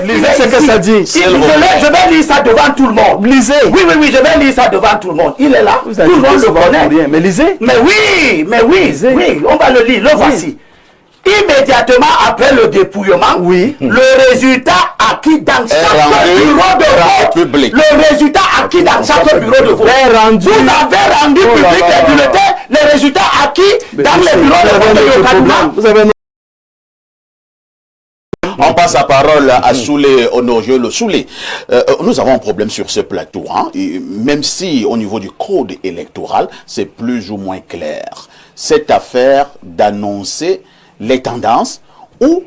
Lisez ce que ça dit. Je vais lire ça devant tout le monde. Lisez. Oui, je vais lire ça devant tout le monde. Il est là. Tout le monde le connaît. Rien. Mais lisez. Mais oui, on va le lire. Le voici. Immédiatement après le dépouillement, le résultat acquis dans chaque bureau de vote, le résultat acquis dans chaque bureau de vote, vous avez rendu public les bulletins, les résultats acquis dans les bureaux de vote. Vous avez On passe la parole à Soulé Honoré Soulé. Nous avons un problème sur ce plateau, hein, et même si au niveau du code électoral, c'est plus ou moins clair. Cette affaire d'annoncer les tendances ou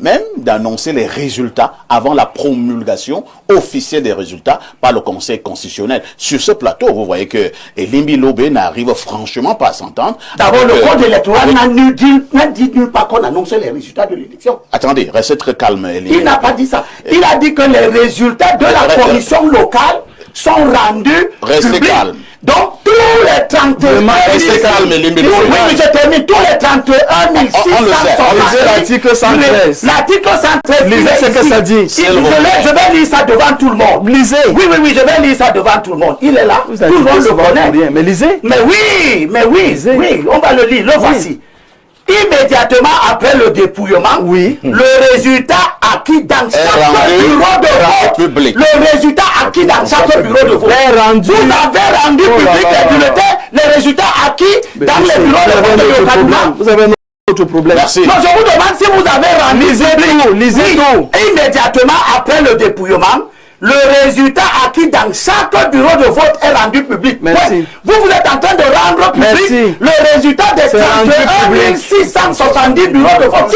même d'annoncer les résultats avant la promulgation officielle des résultats par le Conseil constitutionnel. Sur ce plateau, vous voyez que Elimbi Lobé n'arrive franchement pas à s'entendre. D'abord, le code électoral n'a dit nulle part qu'on annonçait les résultats de l'élection. Attendez, restez très calme, Elimbi. Il n'a pas dit ça. Il a dit que les résultats de la commission locale sont rendus publics. Calme. Donc, tous les 31 restez calme, Elimbi. Oui, je termine. Tous les 31 600 l'article 113. L'article 113. Lisez ce que ça dit. Je vais lire ça devant tout le monde. Lisez. Oui, je vais lire ça devant tout le monde. Il est là. Tout le monde le connaît. Rien. Mais lisez. Mais oui, on va le lire. Le voici. Immédiatement après le dépouillement, le résultat acquis dans chaque bureau de vote, le résultat acquis dans chaque bureau de vote, vous avez rendu public les bulletins, les résultats acquis dans les bureaux de vote de Kaduna. Vous avez un autre problème. Merci. Non, je vous demande si vous avez rendu lisez tout. Immédiatement après le dépouillement, le résultat acquis dans chaque bureau de vote est rendu public. Merci. Vous êtes en train de rendre public le résultat des 31 670 bureaux de vote.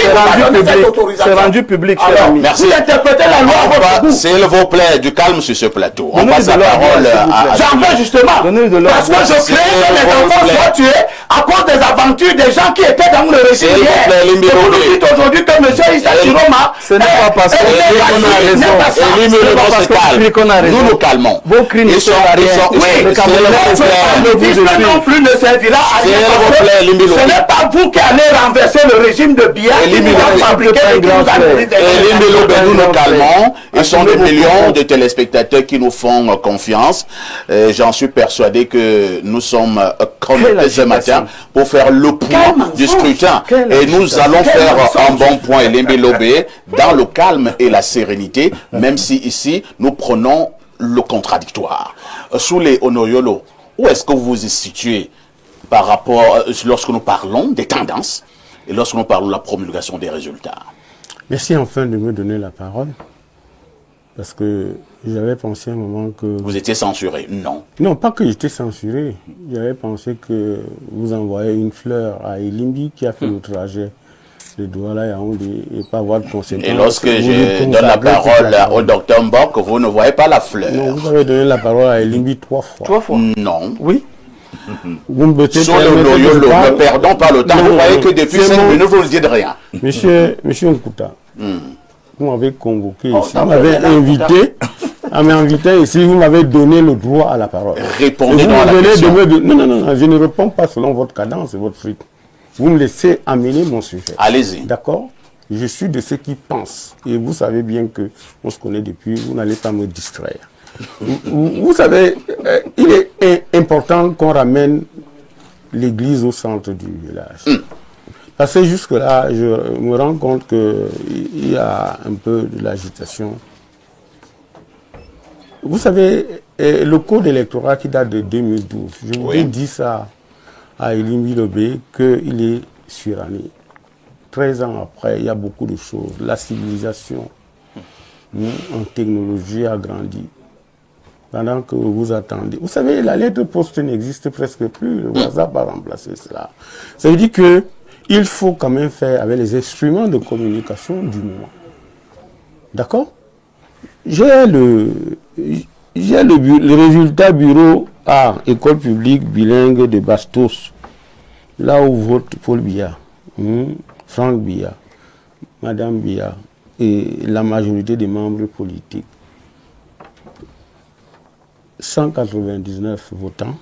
C'est rendu public. Alors, merci. Vous interprétez la loi à votre goût. S'il vous plaît, du calme sur ce plateau. On passe la parole à... J'en veux justement. Parce que je crains que les enfants soient tués à cause des aventures des gens qui étaient dans le régime hier. Et vous nous dites aujourd'hui que M. Issa Chiroma... Ce n'est pas parce que nous nous calmons. Vos crimes ne sont à rien. Non plus ne servira à rien. Ce n'est pas vous qui allez renverser le régime de Biya qui nous a fabriqué nous nous calmons. Ils sont des millions de téléspectateurs qui nous font confiance. J'en suis persuadé que nous sommes connectés ce matin pour faire le point du scrutin. Et nous allons faire un bon point, Elimbi Lobé, dans le calme et la sérénité, même si ici, nous prenons le contradictoire. Soulé Honoyolo, où est-ce que vous vous situez par rapport, lorsque nous parlons des tendances et lorsque nous parlons de la promulgation des résultats? Merci enfin de me donner la parole, parce que j'avais pensé un moment que... Vous étiez censuré? Non. Non, pas que j'étais censuré. J'avais pensé que vous envoyez une fleur à Elimbi qui a fait le trajet de Douala à Yaoundé et pas avoir de conséquences. Et lorsque je donne la parole au docteur Mbok, vous ne voyez pas la fleur. Non, vous avez donné la parole à Elimbi 3 fois. 3 fois? Non. Oui. Vous sur ne perdons pas le temps. Vous voyez que depuis 5 minutes, vous ne dites rien. Monsieur Nkouta, vous m'avez convoqué ici, vous m'avez invité, à m'inviter ici, vous m'avez donné le droit à la parole. Répondez-nous à la question. Non, je ne réponds pas selon votre cadence et votre rythme. Vous me laissez amener mon sujet. Allez-y. D'accord? Je suis de ceux qui pensent. Et vous savez bien que on se connaît depuis, vous n'allez pas me distraire. Vous savez, il est important qu'on ramène l'église au centre du village. Parce que jusque-là, je me rends compte qu'il y a un peu de l'agitation. Vous savez, le code électoral qui date de 2012, je vous ai dit ça à Elimbi Lobé, qu'il est suranné. 13 ans après, il y a beaucoup de choses. La civilisation en technologie a grandi. Pendant que vous attendez. Vous savez, la lettre poste n'existe presque plus. Le WhatsApp a remplacé cela. Ça veut dire qu'il faut quand même faire avec les instruments de communication du moment. D'accord? J'ai le résultat bureau à école publique bilingue de Bastos. Là où vote Paul Biya, Franck Biya, Madame Biya et la majorité des membres politiques. 199 votants,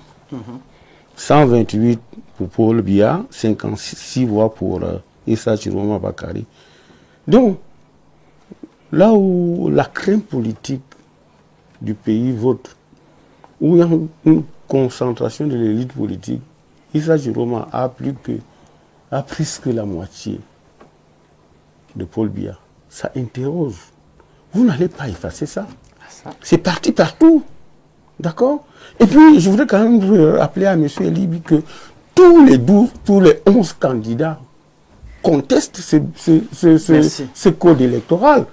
128 pour Paul Biya, 56 voix pour Issa Chiroma Bakari. Donc, là où la crème politique du pays vote, où il y a une concentration de l'élite politique, Issa Jérôme a presque la moitié de Paul Biya. Ça interroge. Vous n'allez pas effacer ça. C'est parti partout. D'accord? Et puis, je voudrais quand même rappeler à M. Elibi que tous les 11 candidats contestent ce code électoral.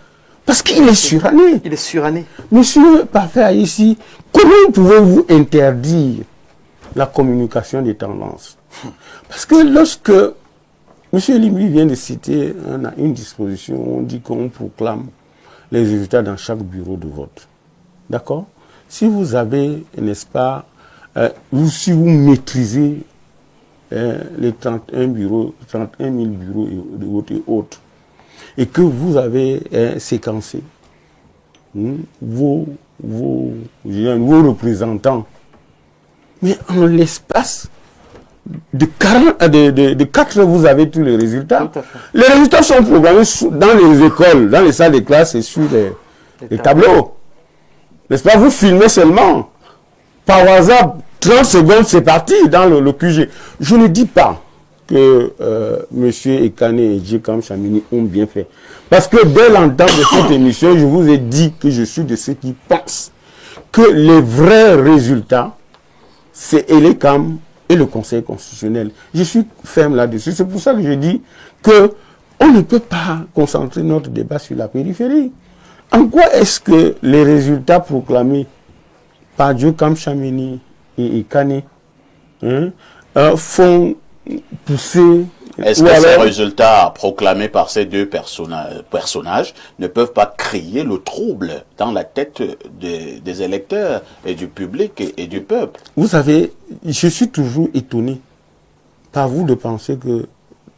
Parce qu'il est suranné. Il est suranné. Monsieur Parfait ici, comment pouvez-vous interdire la communication des tendances? Parce que lorsque M. Elibi vient de citer une disposition où on dit qu'on proclame les résultats dans chaque bureau de vote. D'accord? Si vous avez, n'est-ce pas, si vous maîtrisez les 31 000 bureaux de vote et autres, et que vous avez séquencé vos représentants, mais en l'espace de 4 heures, vous avez tous les résultats. Les résultats sont programmés dans les écoles, dans les salles de classe et sur les tableaux. N'est-ce pas? Vous filmez seulement. Par hasard, 30 secondes, c'est parti dans le QG. Je ne dis pas que M. Ekane et Djekam Chamini ont bien fait. Parce que dès l'entente de cette émission, je vous ai dit que je suis de ceux qui pensent que les vrais résultats, c'est Elekam et le Conseil constitutionnel. Je suis ferme là-dessus. C'est pour ça que je dis que on ne peut pas concentrer notre débat sur la périphérie. En quoi est-ce que les résultats proclamés par Djekam Chamini et Ekane font pousser... Est-ce que ces résultats proclamés par ces deux personnages ne peuvent pas créer le trouble dans la tête des électeurs et du public et du peuple? Vous savez, je suis toujours étonné par vous de penser que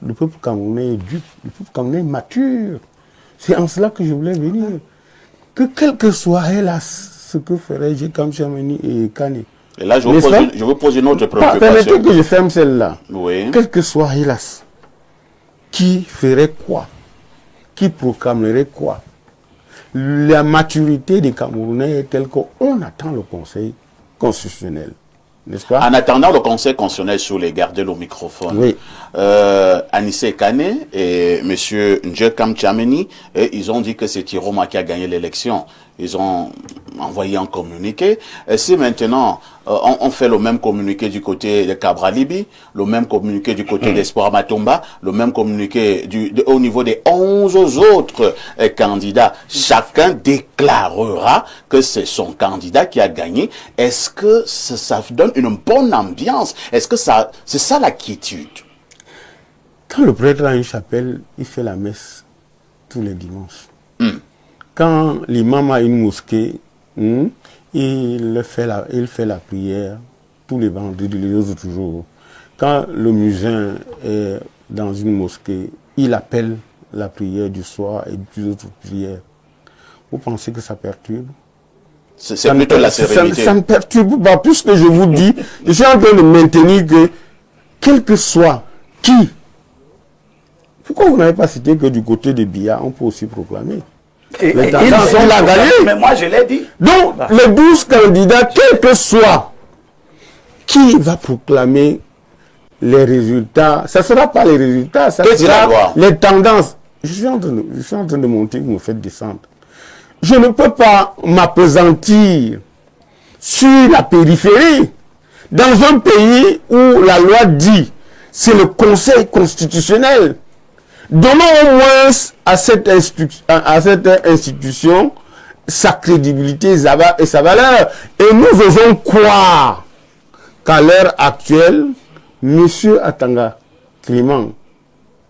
le peuple camerounais est dupe, le peuple camerounais est mature. C'est en cela que je voulais venir. Que quel que soit hélas ce que ferait Djekam Chamini et Kane. Et là, je vous pose une autre préoccupation. Permettez que je ferme celle-là. Oui. Quel que soit hélas, qui ferait quoi? Qui proclamerait quoi? La maturité des Camerounais est telle qu'on attend le Conseil constitutionnel. N'est-ce pas? En attendant le Conseil constitutionnel, sur les garder le microphone. Oui. Anissé Kane et M. Djekam Chamini, ils ont dit que c'est Tiroma qui a gagné l'élection. Ils ont envoyé un communiqué. Et si maintenant, on fait le même communiqué du côté de Kabralibi, le même communiqué du côté d'Espoir Matomba, le même communiqué au niveau des 11 autres candidats, chacun déclarera que c'est son candidat qui a gagné. Est-ce que ça donne une bonne ambiance? Est-ce que c'est ça la quiétude? Quand le prêtre a une chapelle, il fait la messe tous les dimanches. Quand l'imam a une mosquée, il fait la prière tous les vendredis, les autres jours. Quand le muezzin est dans une mosquée, il appelle la prière du soir et des autres prières. Vous pensez que ça perturbe? C'est plutôt la sérénité. Ça ne perturbe pas. Puisque je vous dis, je suis en train de maintenir que, quel que soit qui, pourquoi vous n'avez pas cité que du côté de Biya, on peut aussi proclamer? Les tendances sont là gagné. Mais moi, je l'ai dit. Donc, les 12 candidats, quel que soit qui va proclamer les résultats, ça ne sera pas les résultats, ça sera les tendances. Je suis en train de monter, vous me faites descendre. Je ne peux pas m'appesantir sur la périphérie. Dans un pays où la loi dit, c'est le Conseil constitutionnel. Donnons au moins à cette institution sa crédibilité et sa valeur. Et nous osons croire qu'à l'heure actuelle, M. Atanga Clément,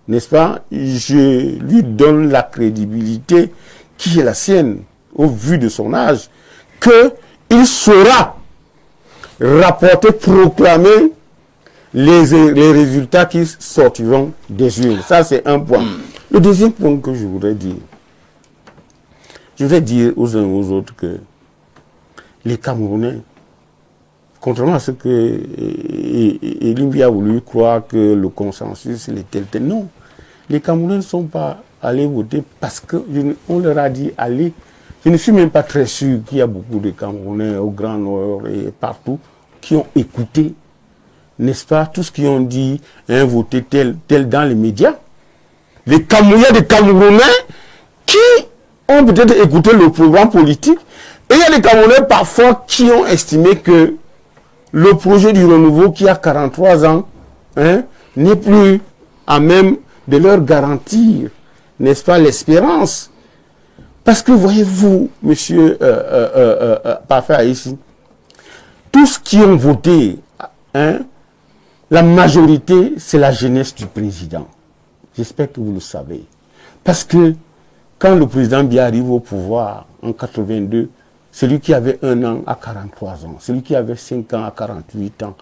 n'est-ce pas, je lui donne la crédibilité qui est la sienne, au vu de son âge, qu'il saura rapporter, proclamer les résultats qui sortiront des urnes. Ça, c'est un point. Le deuxième point que je voudrais dire aux uns et aux autres que les Camerounais, contrairement à ce que Elimbi a voulu croire que le consensus, il est tel. Non, les Camerounais ne sont pas aller voter parce qu'on leur a dit allez. Je ne suis même pas très sûr qu'il y a beaucoup de Camerounais au Grand Nord et partout qui ont écouté, n'est-ce pas, tout ce qu'ils ont dit, hein, voter tel dans les médias. Il y a des Camerounais qui ont peut-être écouté le programme politique et il y a des Camerounais parfois qui ont estimé que le projet du renouveau qui a 43 ans hein, n'est plus à même de leur garantir, n'est-ce pas, l'espérance. Parce que voyez-vous, monsieur Parfait ici, tous qui ont voté, hein, la majorité, c'est la jeunesse du président. J'espère que vous le savez. Parce que quand le président Biya arrive au pouvoir en 82, celui qui avait 1 an à 43 ans, celui qui avait 5 ans à 48 ans,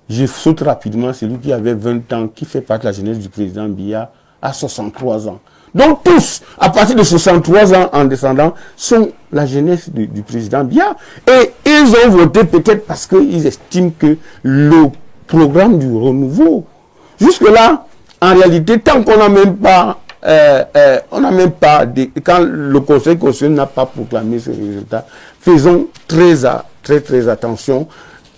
je saute rapidement celui qui avait 20 ans, qui fait partie de la jeunesse du président Biya, à 63 ans. Donc tous, à partir de 63 ans en descendant, sont la jeunesse du président Biya. Et ils ont voté peut-être parce qu'ils estiment que le programme du renouveau, jusque-là, en réalité, tant qu'on n'a même pas, quand le Conseil constitutionnel n'a pas proclamé ce résultat, faisons très attention.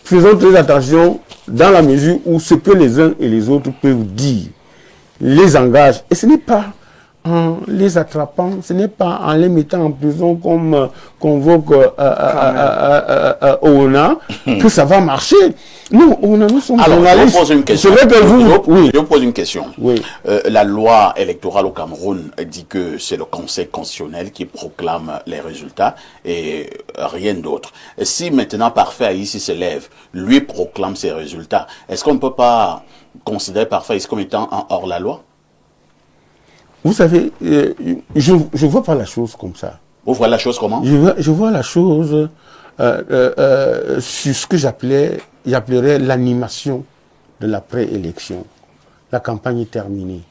Faisons très attention dans la mesure où ce que les uns et les autres peuvent dire les engage. Et ce n'est pas en les attrapant, ce n'est pas en les mettant en prison comme convoque ONA que ça va marcher. Non, nous sommes journalistes. Je pose une question. Je pose une question. Oui. La loi électorale au Cameroun dit que c'est le Conseil constitutionnel qui proclame les résultats et rien d'autre. Si maintenant Parfait ici se lève, lui proclame ses résultats, est-ce qu'on ne peut pas considérer Parfait comme étant en hors-la-loi? Vous savez, je ne vois pas la chose comme ça. Vous voyez la chose comment? Je vois la chose sur ce que j'appellerais l'animation de la préélection. La campagne est terminée.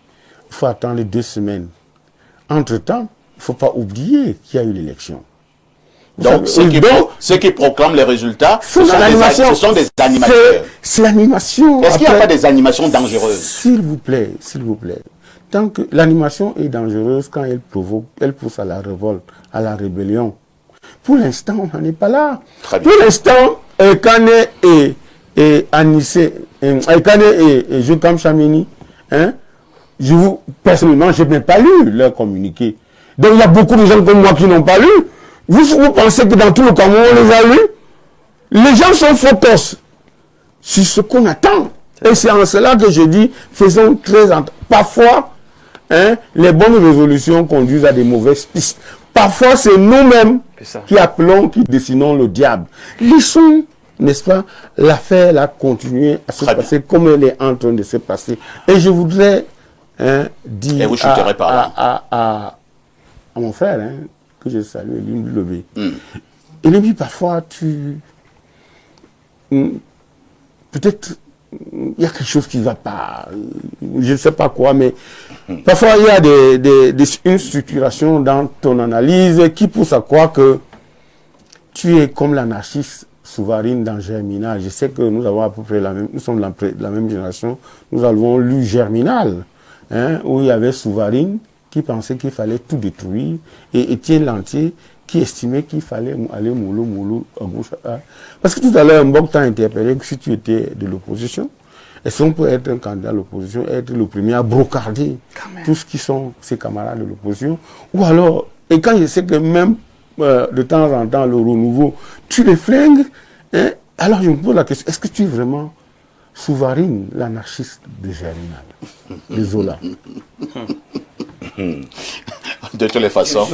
Il faut attendre 2 semaines. Entre-temps, il ne faut pas oublier qu'il y a eu l'élection. Donc, ceux qui proclament les résultats, ce sont des animateurs. C'est l'animation. Est-ce qu'il n'y a pas des animations dangereuses? S'il vous plaît. Tant que l'animation est dangereuse quand elle pousse à la révolte, à la rébellion. Pour l'instant, on n'en est pas là. Pour l'instant, Kane et Anissé, Kane et Jokam Chamini, hein, personnellement, je n'ai même pas lu leur communiqué. Donc, il y a beaucoup de gens comme moi qui n'ont pas lu. Vous pensez que dans tout le Cameroun, on les a lus? Les gens sont focus sur ce qu'on attend. Et c'est en cela que je dis, faisons très attention. Parfois, hein, les bonnes résolutions conduisent à des mauvaises pistes. Parfois, c'est nous-mêmes qui appelons, qui dessinons le diable. Laissons, n'est-ce pas, l'affaire continuer à se passer comme elle est en train de se passer. Et je voudrais dire à mon frère, hein, que je salue, Elimbi Lobé. Elimbi, parfois, peut-être, il y a quelque chose qui ne va pas, je ne sais pas quoi, mais parfois il y a une structuration dans ton analyse qui pousse à croire que tu es comme l'anarchiste Souvarine dans Germinal. Je sais que nous avons à peu près nous sommes de la même génération, nous avons lu Germinal, hein, où il y avait Souvarine qui pensait qu'il fallait tout détruire et Étienne Lantier qui estimait qu'il fallait aller mollo à gauche. Parce que tout à l'heure, Mbok t'a interpellé que si tu étais de l'opposition, est-ce qu'on peut être un candidat à l'opposition, être le premier à brocarder tous qui sont ses camarades de l'opposition? Ou alors, et quand je sais que même de temps en temps, le renouveau, tu les flingues, hein, alors je me pose la question, est-ce que tu es vraiment Souvarine, l'anarchiste de Germinal, de Zola? De toutes les façons.